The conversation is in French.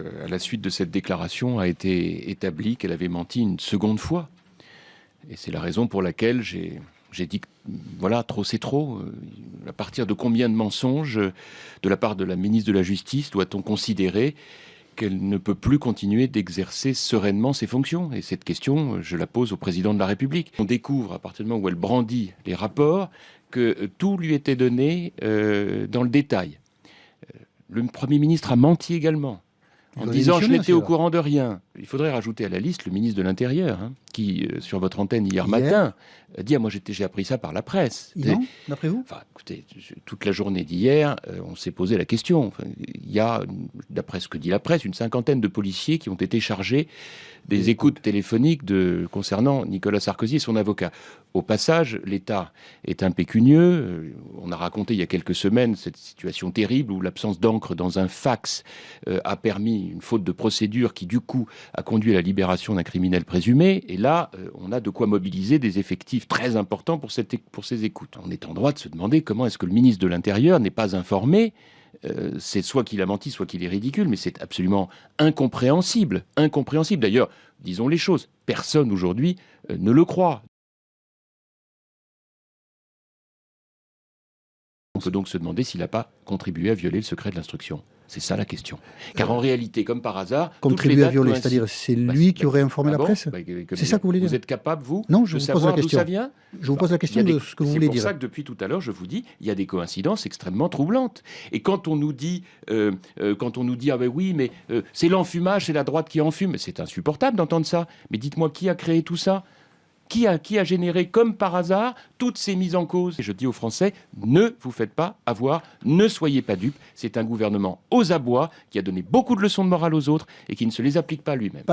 À la suite de cette déclaration, a été établi qu'elle avait menti une seconde fois. Et c'est la raison pour laquelle j'ai dit que, voilà, trop c'est trop. À partir de combien de mensonges de la part de la ministre de la Justice doit-on considérer qu'elle ne peut plus continuer d'exercer sereinement ses fonctions? Et cette question, je la pose au président de la République. On découvre, à partir du moment où elle brandit les rapports, que tout lui était donné dans le détail. Le Premier ministre a menti également, en disant « je n'étais au courant de rien ». Il faudrait rajouter à la liste le ministre de l'Intérieur, qui, sur votre antenne hier matin, a dit « moi j'ai appris ça par la presse ». Non, d'après vous? Enfin, écoutez, toute la journée d'hier, on s'est posé la question. Enfin, il y a, d'après ce que dit la presse, une cinquantaine de policiers qui ont été chargés des écoutes téléphoniques concernant Nicolas Sarkozy et son avocat. Au passage, l'État est impécunieux. On a raconté il y a quelques semaines cette situation terrible où l'absence d'encre dans un fax a permis une faute de procédure qui, du coup, a conduit à la libération d'un criminel présumé. Et là, on a de quoi mobiliser des effectifs très importants pour ces écoutes. On est en droit de se demander comment est-ce que le ministre de l'Intérieur n'est pas informé. C'est soit qu'il a menti, soit qu'il est ridicule, mais c'est absolument incompréhensible. Incompréhensible. D'ailleurs, disons les choses, personne aujourd'hui ne le croit. On peut donc se demander s'il n'a pas contribué à violer le secret de l'instruction. C'est ça la question. Car en réalité, comme par hasard... Contribuer à violer, c'est-à-dire c'est lui qui aurait informé la presse? C'est ça que vous voulez dire? Vous êtes capable, vous, non, de savoir d'où ça vient? Je vous pose la question de ce que vous voulez dire. C'est pour ça que depuis tout à l'heure, je vous dis, il y a des coïncidences extrêmement troublantes. Et quand on nous dit, ah ben oui, mais c'est l'enfumage, c'est la droite qui enfume, c'est insupportable d'entendre ça. Mais dites-moi, qui a créé tout ça? Qui a généré, comme par hasard, toutes ces mises en cause? Et je dis aux Français, ne vous faites pas avoir, ne soyez pas dupes. C'est un gouvernement aux abois qui a donné beaucoup de leçons de morale aux autres et qui ne se les applique pas lui-même.